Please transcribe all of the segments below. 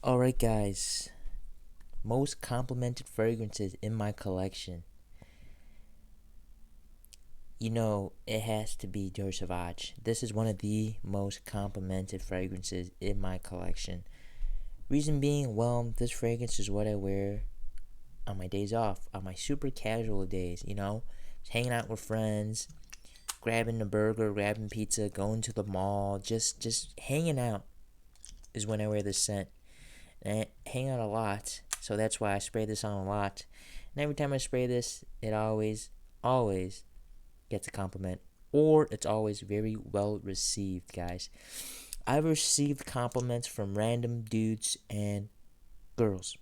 Alright, guys. Most complimented fragrances in my collection. It has to be Dior Savage. This is one of the most complimented fragrances in my collection. Reason being, well, this fragrance is what I wear on my days off, on my super casual days, just hanging out with friends, grabbing a burger, grabbing pizza, going to the mall, just hanging out is when I wear this scent. And I hang out a lot, so that's why I spray this on a lot. And every time I spray this, it always gets a compliment, or it's always very well received, guys. I've received compliments from random dudes and girls.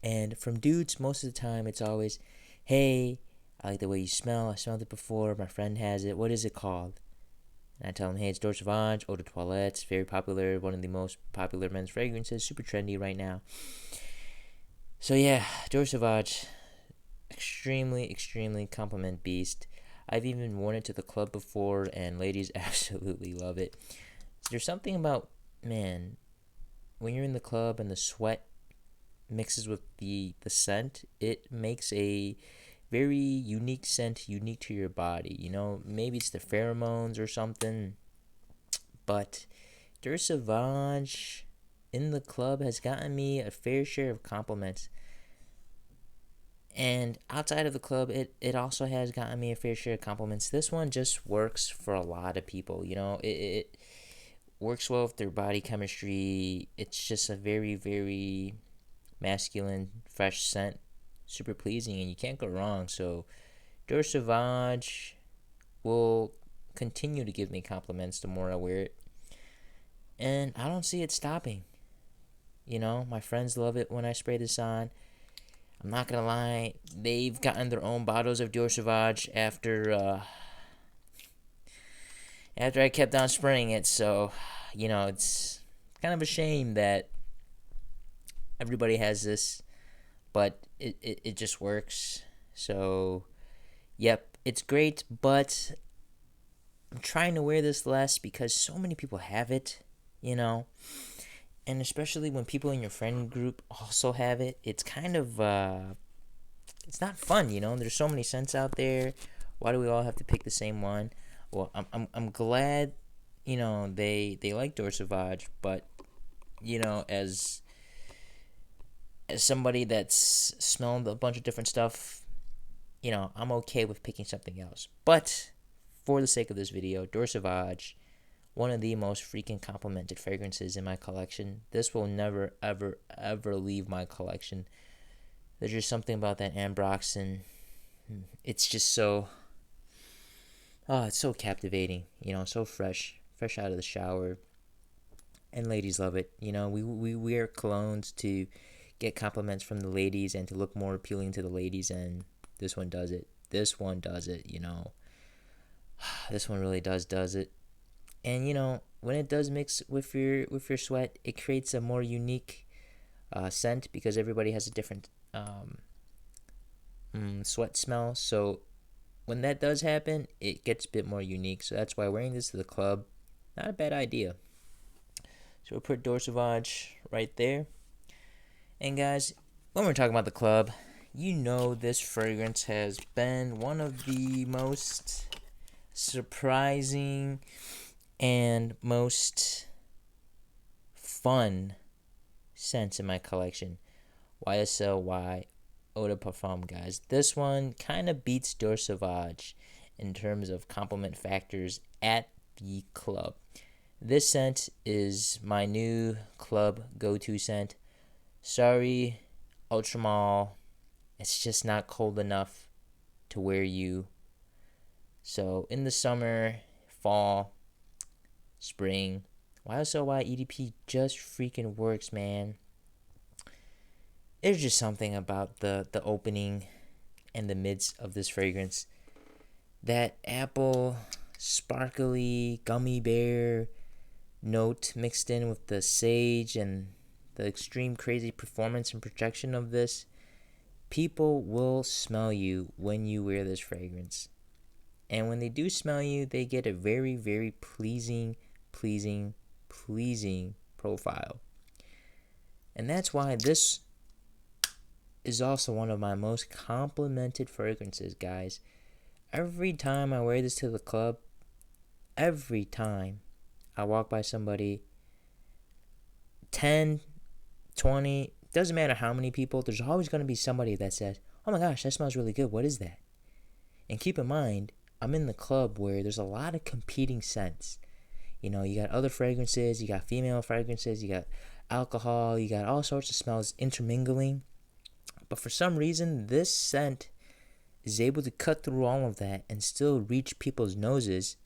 And from dudes, most of the time, it's always, hey, I like the way you smell. I smelled it before. My friend has it. What is it called? And I tell them, hey, it's Dior Savage, Eau de Toilette. It's very popular. One of the most popular men's fragrances. Super trendy right now. So yeah, Dior Savage, extremely compliment beast. I've even worn it to the club before, and ladies absolutely love it. There's something about, man, when you're in the club and the sweat mixes with the scent, it makes a very unique scent, unique to your body. Maybe it's the pheromones or something, but Dior Savage in the club has gotten me a fair share of compliments. And outside of the club, it also has gotten me a fair share of compliments. This one just works for a lot of people. It works well with their body chemistry. It's just a very masculine, fresh scent, super pleasing, and you can't go wrong. So, Dior Savage will continue to give me compliments the more I wear it, and I don't see it stopping. My friends love it when I spray this on. I'm not gonna lie, they've gotten their own bottles of Dior Savage after I kept on spraying it. So, it's kind of a shame that everybody has this, but it just works. So, yep, it's great, but I'm trying to wear this less because so many people have it, and especially when people in your friend group also have it, it's kind of it's not fun. There's so many scents out there. Why do we all have to pick the same one? Well, I'm glad they like Dior Savage, but as somebody that's smelled a bunch of different stuff, I'm okay with picking something else. But for the sake of this video, Dior Savage, one of the most freaking complimented fragrances in my collection. This will never, ever leave my collection. There's just something about that ambroxan. It's just so, it's so captivating. So fresh out of the shower. And ladies love it. We wear colognes to get compliments from the ladies and to look more appealing to the ladies, and this one does it. This one does it. This one really does it. And when it does mix with your sweat, it creates a more unique scent because everybody has a different sweat smell. So when that does happen, it gets a bit more unique. So that's why wearing this to the club, not a bad idea. So we'll put Dior Savage right there. And guys, when we're talking about the club, this fragrance has been one of the most surprising and most fun scents in my collection. YSL Eau de Parfum, guys. This one kind of beats Dior Savage in terms of compliment factors at the club. This scent is my new club go-to scent. Sorry, Ultramall, it's just not cold enough to wear you. So in the summer, fall, spring, YSL EDP just freaking works, man. There's just something about the opening and the midst of this fragrance. That apple, sparkly, gummy bear note mixed in with the sage and the extreme crazy performance and projection of this. People will smell you when you wear this fragrance. And when they do smell you, they get a very pleasing profile. And that's why this is also one of my most complimented fragrances, guys. Every time I wear this to the club, every time I walk by somebody, 10, 20, doesn't matter how many people, there's always going to be somebody that says, oh my gosh, that smells really good. What is that? And keep in mind, I'm in the club where there's a lot of competing scents. You know, you got other fragrances, you got female fragrances, you got alcohol, you got all sorts of smells intermingling. But for some reason, this scent is able to cut through all of that and still reach people's noses,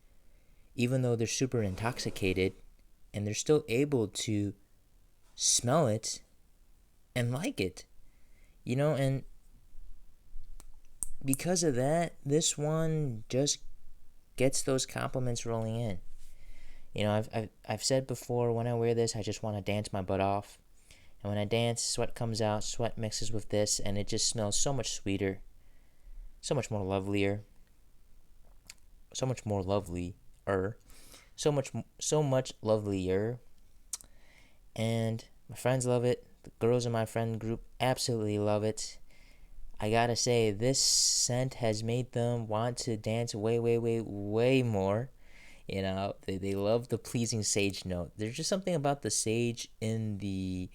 even though they're super intoxicated, and they're still able to smell it and like it. You know, and because of that, this one just gets those compliments rolling in. You know, I've said before, when I wear this, I just want to dance my butt off. And when I dance, sweat comes out, sweat mixes with this, and it just smells so much sweeter, so much more lovelier, so much more lovelier, so much lovelier. And my friends love it. The girls in my friend group absolutely love it. I gotta say, this scent has made them want to dance way, way, way, way more. You know, they love the pleasing sage note. There's just something about the sage in the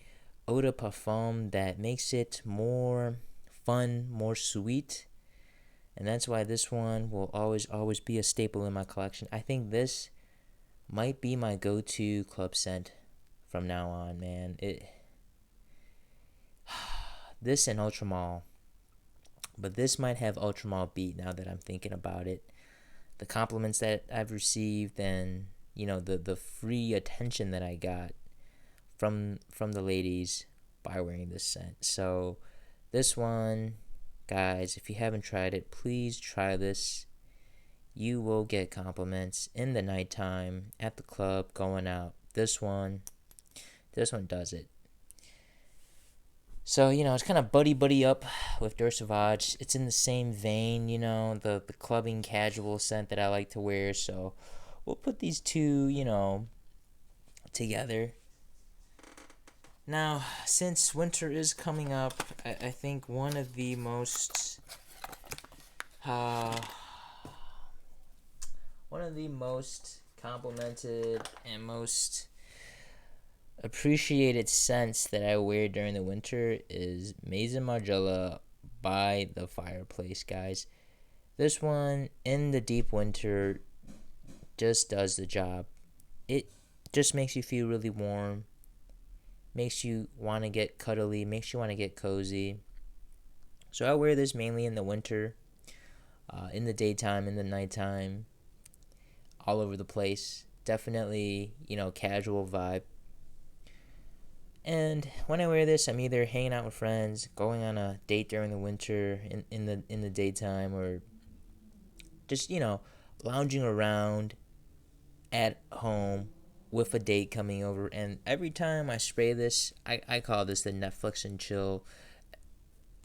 eau de parfum that makes it more fun, more sweet. And that's why this one will always, always be a staple in my collection. I think this might be my go-to club scent from now on, man. This and Ultramall. But this might have Ultramall beat now that I'm thinking about it. The compliments that I've received, and you know, the free attention that I got from the ladies by wearing this scent. So this one, guys, if you haven't tried it, please try this. You will get compliments in the nighttime, at the club, going out. This one does it. So, you know, it's kind of buddy up with Dior Savage. It's in the same vein, you know, the clubbing casual scent that I like to wear. So we'll put these two, you know, together. Now, since winter is coming up, I think one of the most complimented and most appreciated scents that I wear during the winter is Maison Margiela by the Fireplace, guys. This one in the deep winter just does the job. It just makes you feel really warm, makes you want to get cuddly, makes you want to get cozy. So I wear this mainly in the winter, in the daytime, in the nighttime, all over the place. Definitely, you know, casual vibe. And when I wear this, I'm either hanging out with friends, going on a date during the winter in the daytime, or just, you know, lounging around at home with a date coming over. And every time I spray this, I call this the Netflix and chill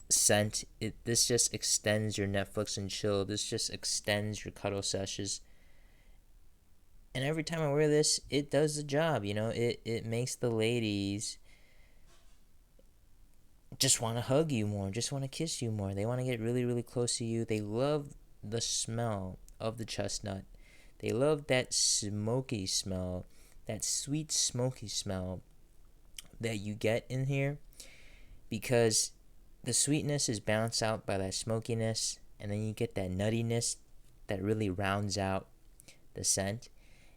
scent. This just extends your Netflix and chill. This just extends your cuddle sessions. And every time I wear this, it does the job. You know, it makes the ladies just want to hug you more, just want to kiss you more. They want to get really, really close to you. They love the smell of the chestnut. They love that smoky smell, that sweet smoky smell that you get in here, because the sweetness is balanced out by that smokiness, and then you get that nuttiness that really rounds out the scent,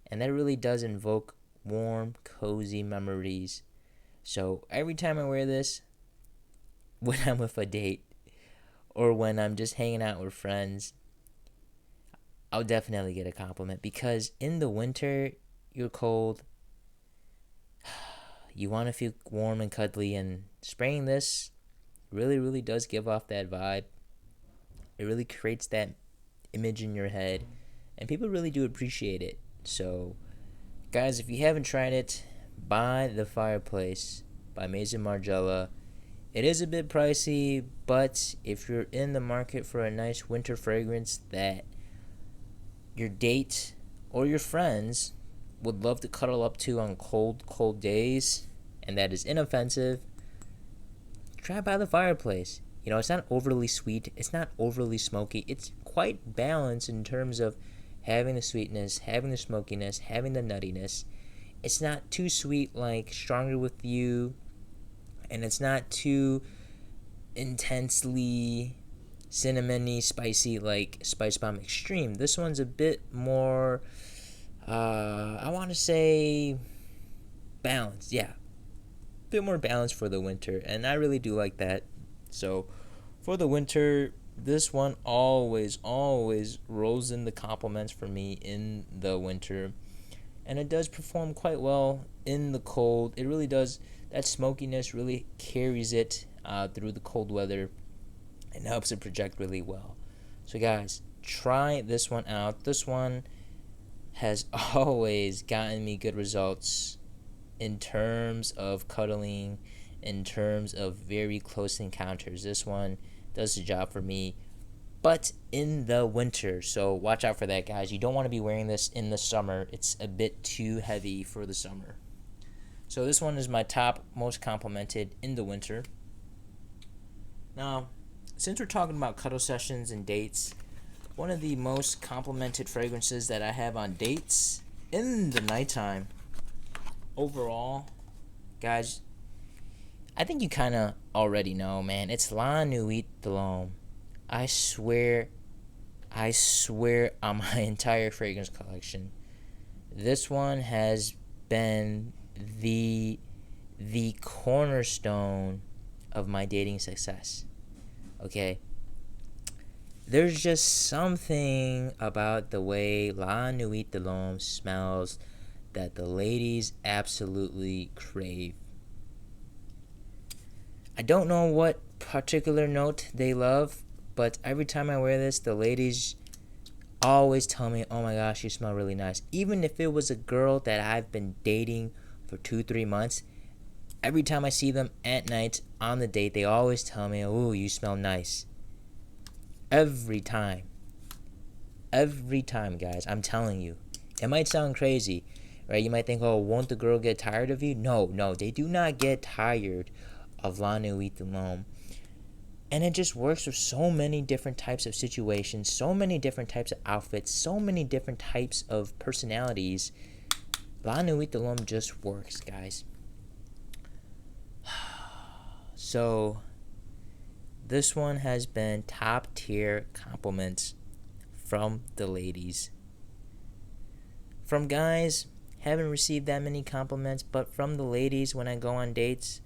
and that really does invoke warm, cozy memories. So every time I wear this, when I'm with a date or when I'm just hanging out with friends, I'll definitely get a compliment, because in the winter, you're cold, you want to feel warm and cuddly, and spraying this really, really does give off that vibe. It really creates that image in your head, and people really do appreciate it. So, guys, if you haven't tried it, buy the Fireplace by Maison Margiela. It is a bit pricey, but if you're in the market for a nice winter fragrance that your date or your friends would love to cuddle up to on cold, cold days, and that is inoffensive, try by the Fireplace. You know, it's not overly sweet, it's not overly smoky, it's quite balanced in terms of having the sweetness, having the smokiness, having the nuttiness. It's not too sweet like Stronger With You, and it's not too intensely cinnamony, spicy like Spice Bomb Extreme. This one's a bit more, I want to say, balanced. Yeah, a bit more balanced for the winter, and I really do like that. So, for the winter, this one always rolls in the compliments for me in the winter, and it does perform quite well in the cold. It really does. That smokiness really carries it through the cold weather and helps it project really well. So guys, try this one out. This one has always gotten me good results in terms of cuddling, in terms of very close encounters. This one does the job for me, but in the winter. So watch out for that, guys. You don't want to be wearing this in the summer. It's a bit too heavy for the summer. So this one is my top most complimented in the winter. Now, since we're talking about cuddle sessions and dates, one of the most complimented fragrances that I have on dates in the nighttime overall, guys, I think you kind of already know, man. It's La Nuit de Long. I swear on my entire fragrance collection, this one has been the cornerstone of my dating success. Okay? There's just something about the way La Nuit de Long smells that the ladies absolutely crave. I don't know what particular note they love, but every time I wear this, the ladies always tell me, oh my gosh, you smell really nice. Even if it was a girl that I've been dating for 2-3 months, every time I see them at night on the date, they always tell me, oh, you smell nice. Every time, guys, I'm telling you. It might sound crazy, right? You might think, oh, won't the girl get tired of you? No, they do not get tired of La Nuit de Long. And it just works for so many different types of situations, so many different types of outfits, so many different types of personalities. La Nuit de Long just works, guys. So, this one has been top tier compliments from the ladies. From guys, haven't received that many compliments, but from the ladies when I go on dates,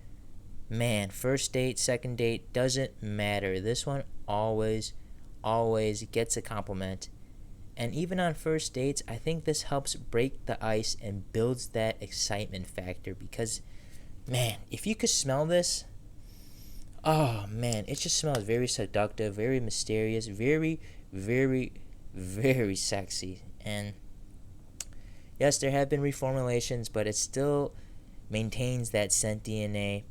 man, first date, second date, doesn't matter. This one always gets a compliment. And even on first dates, I think this helps break the ice and builds that excitement factor because, man, if you could smell this, oh man, it just smells very seductive, very mysterious, very, very, very sexy. And yes, there have been reformulations, but it still maintains that scent DNA.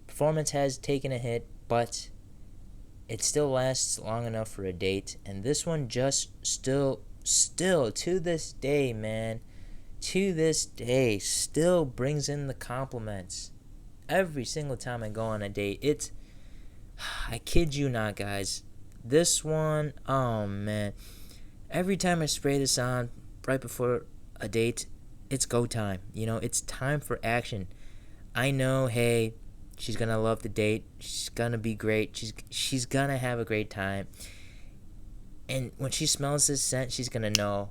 Performance has taken a hit, but it still lasts long enough for a date. And this one just still to this day, man, to this day, still brings in the compliments. Every single time I go on a date, I kid you not, guys. This one, oh man, every time I spray this on right before a date, it's go time. You know, it's time for action. I know, hey, she's gonna love the date. She's gonna be great. She's gonna have a great time. And when she smells this scent, she's gonna know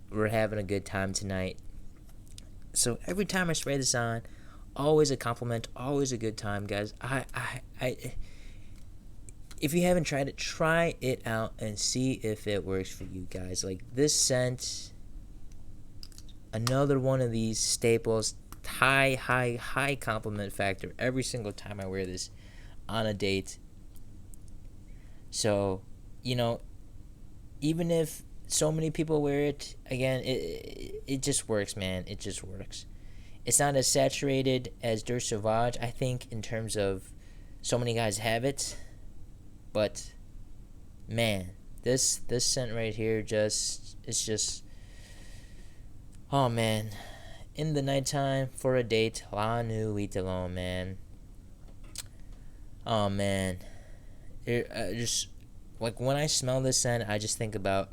we're having a good time tonight. So every time I spray this on, always a compliment, always a good time, guys. I if you haven't tried it, try it out and see if it works for you guys. Like this scent, another one of these staples, high compliment factor every single time I wear this on a date. So, you know, even if so many people wear it, again, it just works, man. It just works. It's not as saturated as Dior Savage, I think, in terms of so many guys have it. But, man, this scent right here it's just, oh, man. In the nighttime, for a date, La Nuit de Long, man. Oh man, just like when I smell this scent, I just think about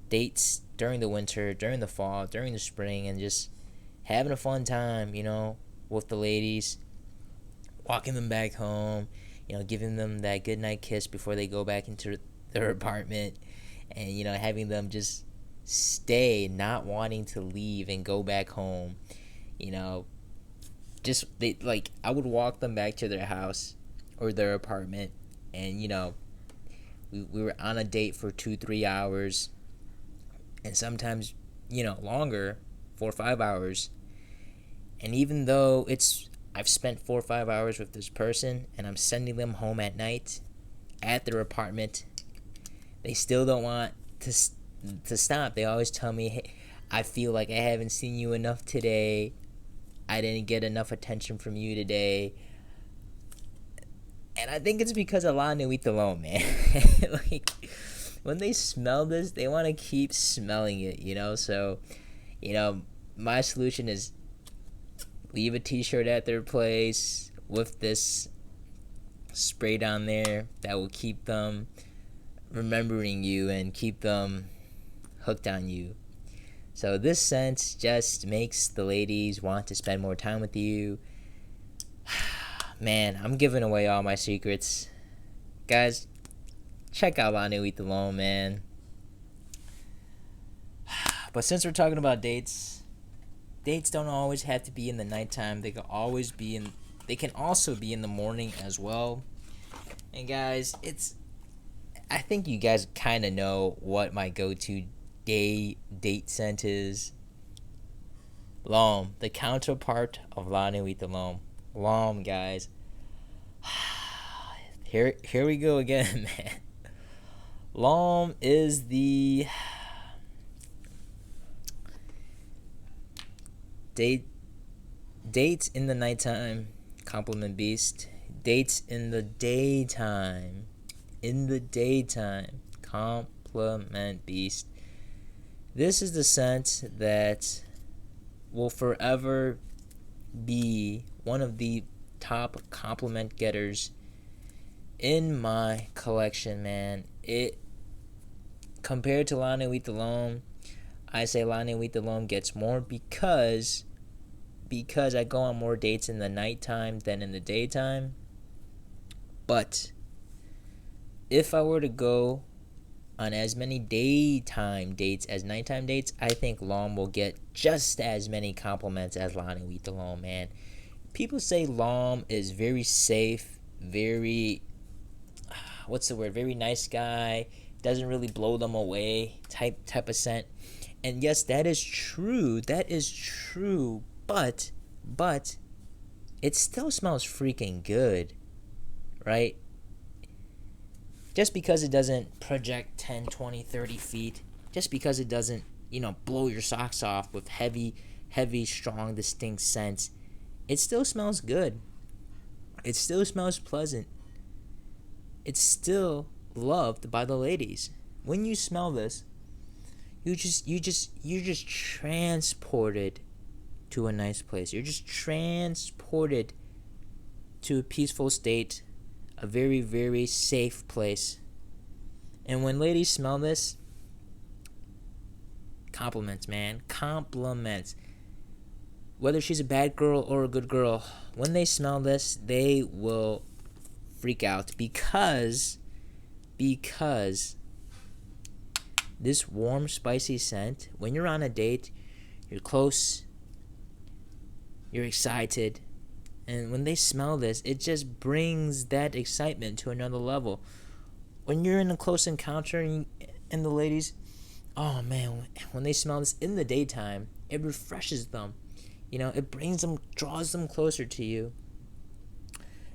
dates during the winter, during the fall, during the spring, and just having a fun time, with the ladies, walking them back home, giving them that goodnight kiss before they go back into their apartment, and having them just stay, not wanting to leave and go back home. You know, just they like I would walk them back to their house or their apartment, and we were on a date for 2-3 hours, and sometimes longer, 4 or 5 hours. And even though I've spent 4 or 5 hours with this person and I'm sending them home at night at their apartment, they still don't want to stop. They always tell me, "Hey, I feel like I haven't seen you enough today. I didn't get enough attention from you today." And I think it's because of La Nuit de Long, man. Like, when they smell this, they want to keep smelling it. So, my solution is leave a t-shirt at their place with this sprayed on there that will keep them remembering you and keep them hooked on you. So this scent just makes the ladies want to spend more time with you. Man, I'm giving away all my secrets. Guys, check out La Nuit de Long, man. But since we're talking about dates don't always have to be in the nighttime. They can also be in the morning as well. And guys, I think you guys kind of know what my go-to date scent is. L'Homme, the counterpart of La Nuit de Long. L'Homme, guys. Here we go again, man. L'Homme is the dates in the nighttime, compliment beast. Dates in the daytime, compliment beast. This is the scent that will forever be one of the top compliment getters in my collection, man. It compared to La Nuit de Long, I say La Nuit de Long gets more because I go on more dates in the nighttime than in the daytime. But if I were to go on as many daytime dates as nighttime dates, I think L'Homme will get just as many compliments as La Nuit de Long, man. People say L'Homme is very safe, very very nice guy, doesn't really blow them away type of scent. And yes, that is true, but it still smells freaking good, right? Just because it doesn't project 10, 20, 30 feet, just because it doesn't, blow your socks off with heavy, strong, distinct scents, it still smells good. It still smells pleasant. It's still loved by the ladies. When you smell this, you're just transported to a nice place. You're just transported to a peaceful state, a very, very safe place. And when ladies smell this, compliments, man. Compliments. Whether she's a bad girl or a good girl, when they smell this, they will freak out because this warm, spicy scent, when you're on a date, you're close, you're excited, and when they smell this, it just brings that excitement to another level. When you're in a close encounter and the ladies, oh man, when they smell this in the daytime, it refreshes them. It draws them closer to you.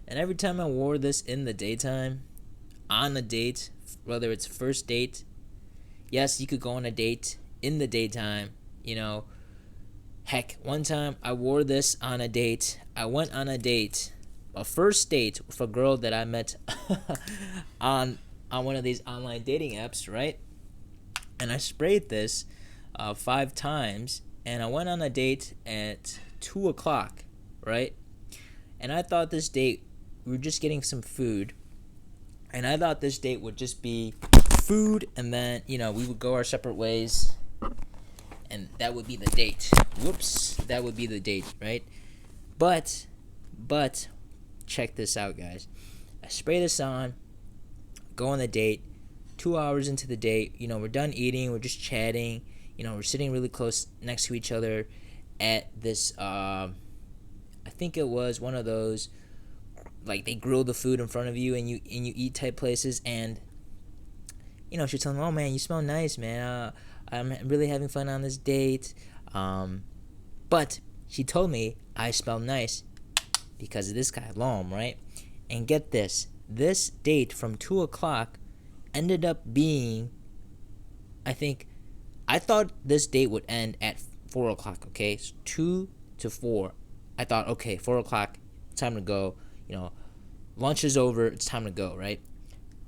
And every time I wore this in the daytime, on a date, whether it's first date, yes, you could go on a date in the daytime, Heck, one time I wore this on a date. I went on a first date with a girl that I met on one of these online dating apps, right? And I sprayed this 5 times, and I went on a date at 2 o'clock, right? And I thought this date we were just getting some food, and I thought this date would just be food, and then we would go our separate ways, and that would be the date. Whoops, that would be the date, right? But check this out, guys. I spray this on, go on the date. 2 hours into the date, we're done eating, we're just chatting, we're sitting really close next to each other at this I think it was one of those, like, they grill the food in front of you and you eat type places. And she's telling me, oh man, you smell nice, man, I'm really having fun on this date. But she told me I smell nice because of this guy Lom, right? And get this date from 2 o'clock ended up being, I thought this date would end at 4 o'clock, okay? So 2 to 4. I thought, okay, 4 o'clock, time to go. Lunch is over, it's time to go, right?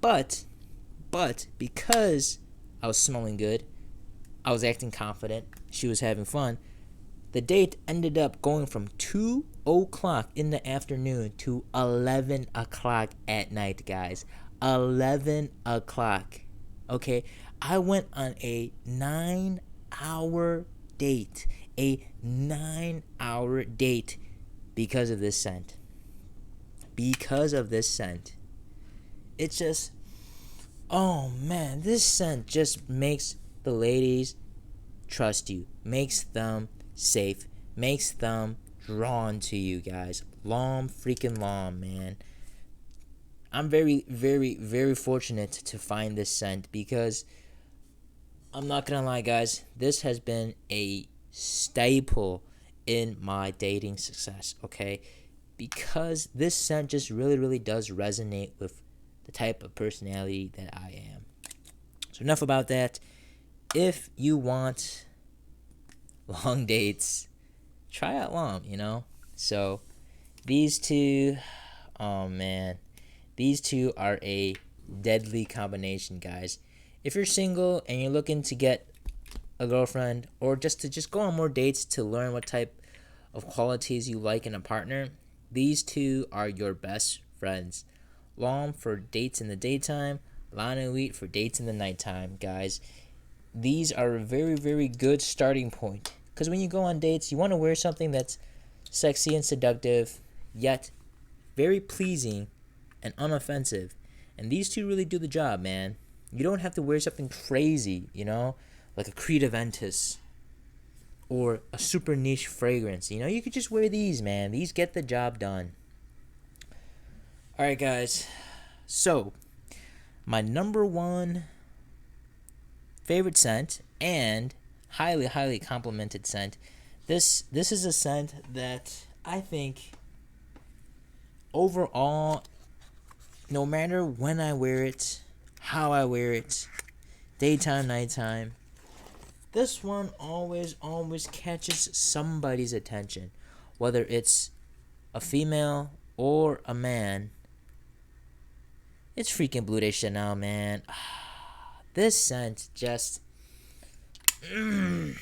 But because I was smelling good, I was acting confident, she was having fun, the date ended up going from 2 o'clock in the afternoon to 11 o'clock at night, guys. 11 o'clock. Okay, I went on a 9-hour date. A 9-hour date because of this scent. It's just, oh man, this scent just makes the ladies trust you, makes them safe, makes them drawn to you, guys. Lom, man. I'm very, very, very fortunate to find this scent because I'm not gonna lie, guys, this has been a staple in my dating success, okay? Because this scent just really, really does resonate with the type of personality that I am. So enough about that. If you want long dates, try out Lom, So these two, oh man, these two are a deadly combination, guys. If you're single and you're looking to get a girlfriend, or just to go on more dates to learn what type of qualities you like in a partner, these two are your best friends. Lom for dates in the daytime, La Nuit for dates in the nighttime, guys. These are a very, very good starting point. Because when you go on dates, you want to wear something that's sexy and seductive, yet very pleasing and unoffensive. And these two really do the job, man. You don't have to wear something crazy, like a Creed Aventus or a super niche fragrance. You could just wear these, man. These get the job done. Alright, guys. So, my number one favorite scent and highly, highly complimented scent. This is a scent that I think overall, no matter when I wear it, how I wear it, daytime, nighttime, this one always catches somebody's attention. Whether it's a female or a man, it's freaking Bleu de Chanel, man. This scent just, from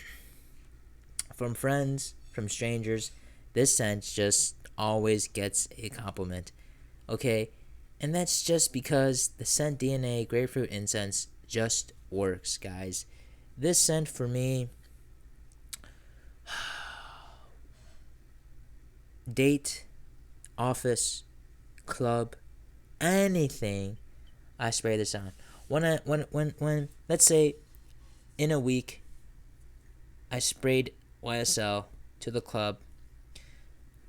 friends, from strangers, this scent just always gets a compliment. Okay? And that's just because the scent DNA grapefruit incense just works, guys. This scent for me, date, office, club, anything, I spray this on. When let's say in a week I sprayed YSL to the club,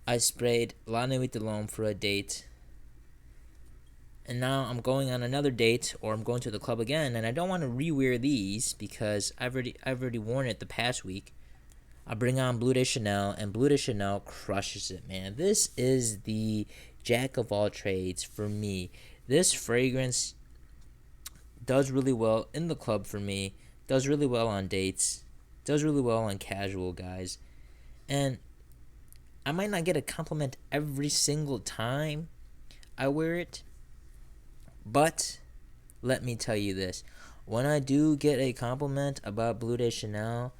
I sprayed La Nuit de Long for a date, and now I'm going on another date, or I'm going to the club again, and I don't want to re-wear these because I've already worn it the past week. I bring on Bleu de Chanel, and Bleu de Chanel crushes it, man. This is the jack of all trades for me. This fragrance does really well in the club for me, does really well on dates, does really well on casual, guys. And I might not get a compliment every single time I wear it, but let me tell you this. When I do get a compliment about Bleu de Chanel,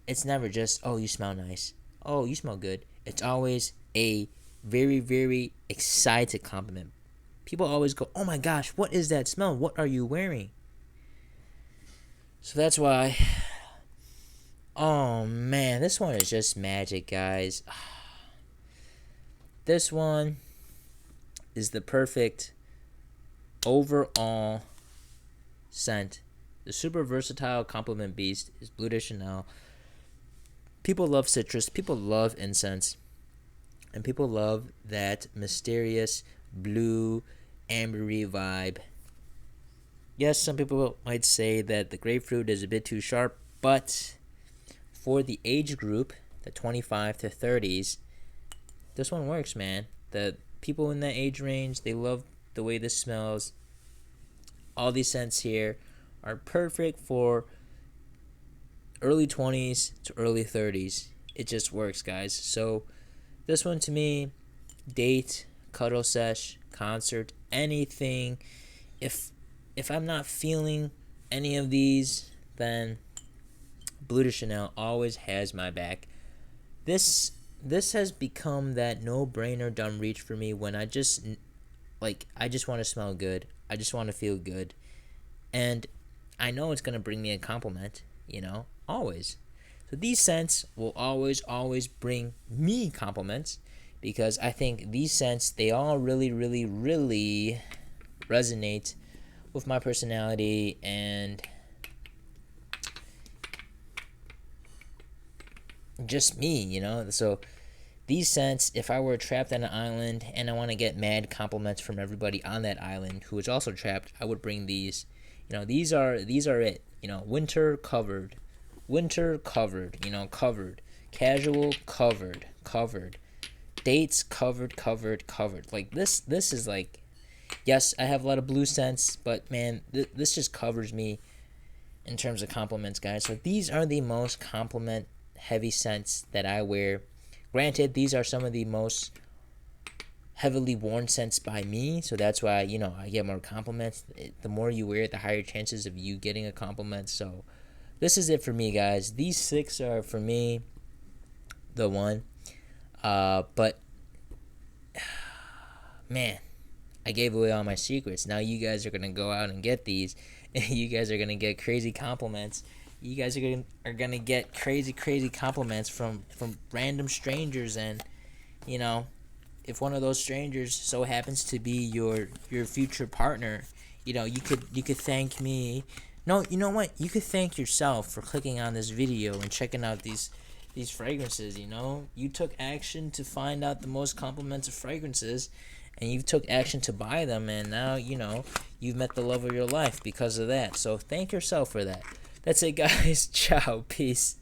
it's never just, oh, you smell nice. Oh, you smell good. It's always a very, very excited compliment. People always go, "Oh my gosh, what is that smell? What are you wearing?" So that's why. Oh man, this one is just magic, guys. This one is the perfect overall scent. The super versatile compliment beast is Bleu de Chanel. People love citrus, people love incense, and people love that mysterious blue ambery vibe. Yes, some people might say that the grapefruit is a bit too sharp, but for the age group, the 25 to 30s, this one works, man. The people in that age range, they love the way this smells. All these scents here are perfect for early 20s to early 30s. It just works, guys. So this one to me, date, cuddle sesh, concert, anything. If I'm not feeling any of these, then Bleu de Chanel always has my back. This has become that no-brainer dumb reach for me when I just want to smell good. I just want to feel good. And I know it's going to bring me a compliment, always. So these scents will always bring me compliments because I think these scents, they all really, really, really resonate with my personality and just me, So these scents, if I were trapped on an island and I want to get mad compliments from everybody on that island who is also trapped, I would bring these. These are it. Winter covered, covered, casual covered, dates covered. Like this is like, yes, I have a lot of blue scents, but man, this just covers me in terms of compliments, guys. So these are the most compliment heavy scents that I wear. Granted, these are some of the most heavily worn scents by me, so that's why I get more compliments. The more you wear it, the higher chances of you getting a compliment. So this is it for me, guys. These 6 are for me the one. But man, I gave away all my secrets. Now you guys are gonna go out and get these, and you guys are gonna get crazy compliments. You guys are gonna get crazy compliments from random strangers, and if one of those strangers so happens to be your future partner, you could thank me. No, you know what? You could thank yourself for clicking on this video and checking out these fragrances. You took action to find out the most compliments of fragrances, and you took action to buy them, and now you've met the love of your life because of that. So thank yourself for that. That's it, guys. Ciao. Peace.